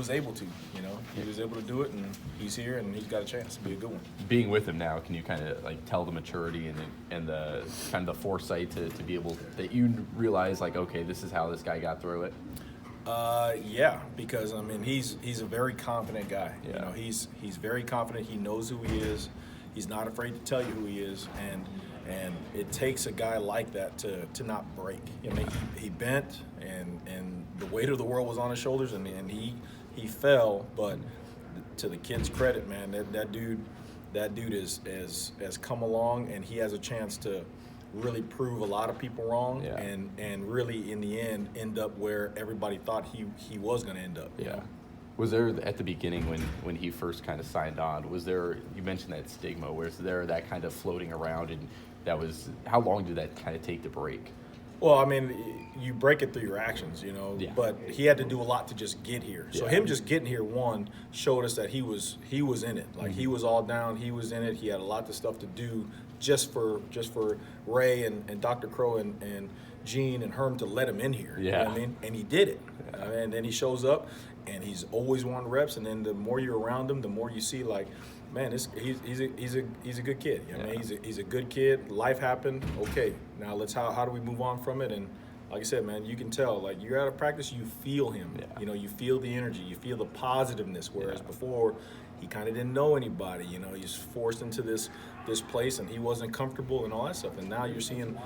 was able to, he was able to do it, and he's here, and he's got a chance to be a good one. Being with him now, can you kind of like tell the maturity and the kind of the foresight to be able that you realize like, okay, this is how this guy got through it? Yeah, because he's a very confident guy. Yeah. He's very confident. He knows who he is. He's not afraid to tell you who he is, and it takes a guy like that to not break. He bent, and the weight of the world was on his shoulders, and he fell. But to the kid's credit, man, that dude has come along, and he has a chance to really prove a lot of people wrong, Yeah. and really in the end up where everybody thought he was going to end up. Yeah. Was there at the beginning when he first kind of signed on? Was there, you mentioned that stigma? Was there that kind of floating around, and how long did that kind of take to break? Well, you break it through your actions, Yeah. but he had to do a lot to just get here. So Yeah. him just getting here, showed us that he was in it. Like, he was all down, he was in it. He had a lot of stuff to do just for Ray and Dr. Crow and Gene and Herm to let him in here. Yeah. You know what I mean? And he did it. Yeah. And then he shows up, and he's always wanting reps. And then the more you're around him, the more you see, like, man, he's a good kid. You know what I mean? He's a good kid. Life happened. Okay, now how do we move on from it? And like I said, man, you can tell. Like, you're out of practice, you feel him. Yeah. You feel the energy. You feel the positiveness. Whereas Yeah. before, he kind of didn't know anybody. He's forced into this place, and he wasn't comfortable and all that stuff. And now you're seeing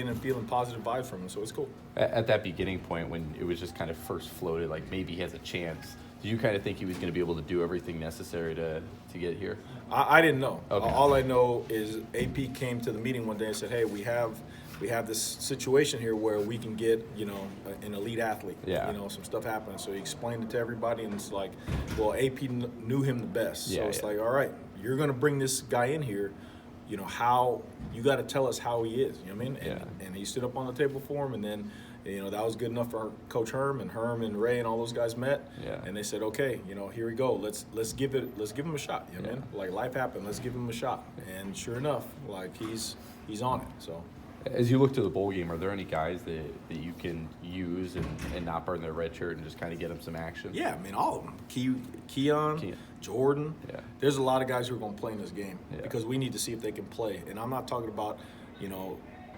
and feeling positive vibes from him. So it's cool. At that beginning point when it was just kind of first floated, like maybe he has a chance, did you kind of think he was going to be able to do everything necessary to get here? I didn't know. Okay. All I know is AP came to the meeting one day and said, hey, we have this situation here where we can get, an elite athlete. Yeah. Some stuff happened. So he explained it to everybody, and it's like, well, AP knew him the best. So it's like, all right, you're going to bring this guy in here. How you got to tell us how he is. You know what I mean? And he stood up on the table for him, and then that was good enough for Coach Herm and Ray and all those guys met. Yeah. And they said, okay, here we go. Let's give him a shot. You know what I mean? Like, life happened. Let's give him a shot. And sure enough, like, he's on it. So. As you look to the bowl game, are there any guys that you can use and not burn their red shirt and just kind of get them some action? Yeah, all of them. Keon, Jordan. Yeah. There's a lot of guys who are going to play in this game because we need to see if they can play. And I'm not talking about,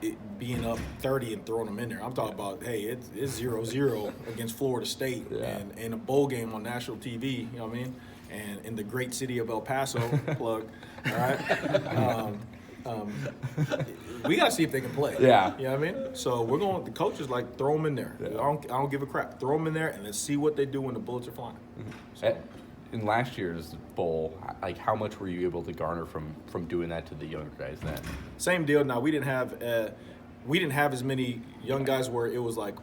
it being up 30 and throwing them in there. I'm talking about, hey, it's 0-0 against Florida State and in a bowl game on national TV, you know what I mean? And in the great city of El Paso, plug, all right? We got to see if they can play. Yeah. You know what I mean? So the coaches like, throw them in there. Yeah. I don't give a crap. Throw them in there, and let's see what they do when the bullets are flying. So. In last year's bowl, like, how much were you able to garner from doing that to the younger guys then? Same deal. Now, we didn't have as many young guys where it was like,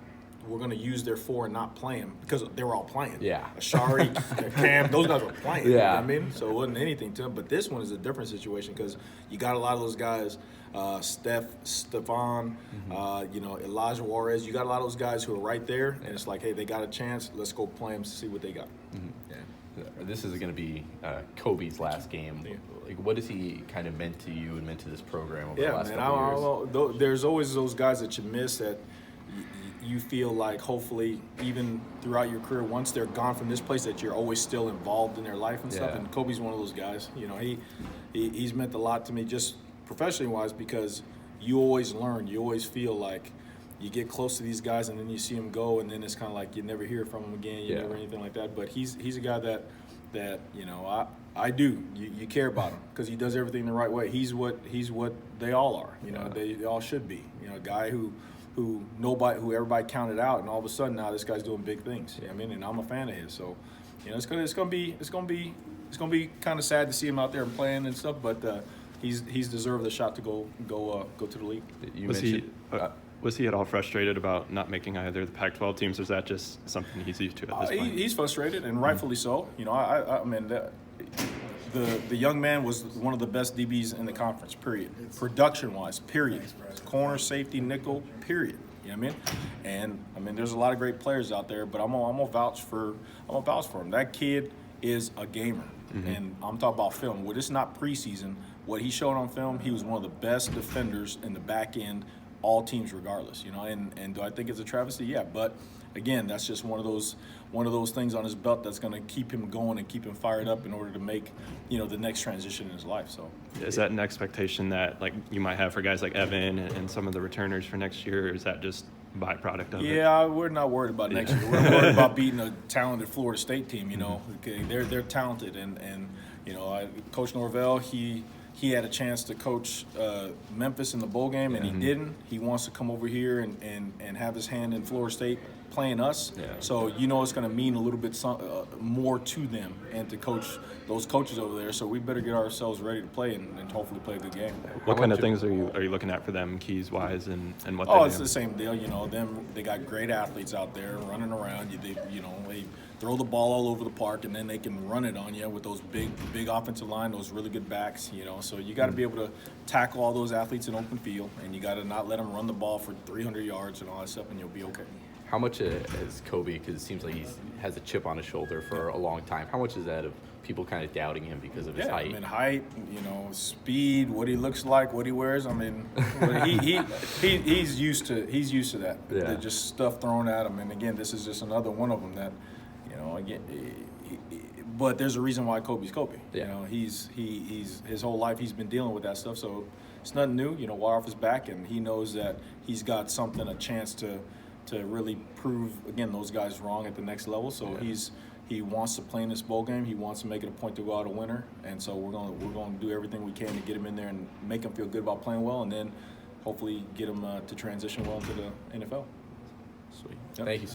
we're going to use their 4 and not play them, because they were all playing. Yeah. Ashari, Cam, those guys were playing. Yeah. You know what I mean? So it wasn't anything to them. But this one is a different situation, because you got a lot of those guys, Stephon, Elijah Juarez. You got a lot of those guys who are right there, and it's like, hey, they got a chance. Let's go play them to see what they got. Mm-hmm. Yeah. This is going to be Kobe's last game. Yeah. Like, what has he kind of meant to you and meant to this program over the last man, couple I years? don't know. There's always those guys that you miss that you feel like, hopefully, even throughout your career, once they're gone from this place, that you're always still involved in their life and stuff. Yeah. And Kobe's one of those guys. He's meant a lot to me, just professionally wise, because you always learn. You always feel like you get close to these guys, and then you see them go, and then it's kind of like you never hear from them again. You never anything like that. But he's a guy that I do. You care about him because he does everything the right way. He's what they all are. They all should be. A guy who everybody counted out, and all of a sudden now this guy's doing big things. You know what I mean? And I'm a fan of his. So, it's gonna be kind of sad to see him out there playing and stuff. But he's deserved the shot to go to the league. Was he at all frustrated about not making either of the Pac-12 teams, or is that just something he's used to at this point? He's frustrated, and rightfully so. The young man was one of the best DBs in the conference, period. Production-wise, period. Corner, safety, nickel, period. You know what I mean? And there's a lot of great players out there, but I'm gonna vouch for him. That kid is a gamer, and I'm talking about film. Well, it's not preseason. What he showed on film, he was one of the best defenders in the back end, all teams regardless. And do I think it's a travesty? Yeah, but again, that's just one of those things on his belt that's going to keep him going and keep him fired up in order to make, the next transition in his life. So Is that an expectation that like you might have for guys like Evan and some of the returners for next year, or is that just byproduct of it? yeah, we're not worried about next year. We're worried about beating a talented Florida State team. Okay, they're talented, and Coach Norvell, he had a chance to coach Memphis in the bowl game, and he didn't. He wants to come over here and have his hand in Florida State playing us. Yeah. So it's going to mean a little bit more to them and to coach those coaches over there. So we better get ourselves ready to play and hopefully play a good game. What kind of things are you looking at for them, keys wise, and what? It's the same deal. They got great athletes out there running around. They throw the ball all over the park, and then they can run it on you with those big offensive line, those really good backs. So you got to be able to tackle all those athletes in open field, and you got to not let them run the ball for 300 yards and all that stuff, and you'll be okay. How much has Kobe, because it seems like he has a chip on his shoulder for a long time, how much is that of people kind of doubting him because of his height? Height, speed, what he looks like, what he wears. He's used to that. Yeah. Just stuff thrown at him, and again, this is just another one of them that, but there's a reason why Kobe's Kobe. Yeah. He's his whole life he's been dealing with that stuff, so it's nothing new. Water off his back, and he knows that he's got a chance to really prove again those guys wrong at the next level. So he wants to play in this bowl game. He wants to make it a point to go out a winner, and so we're going to do everything we can to get him in there and make him feel good about playing well, and then hopefully get him to transition well into the NFL. Sweet. Yep. Thank you.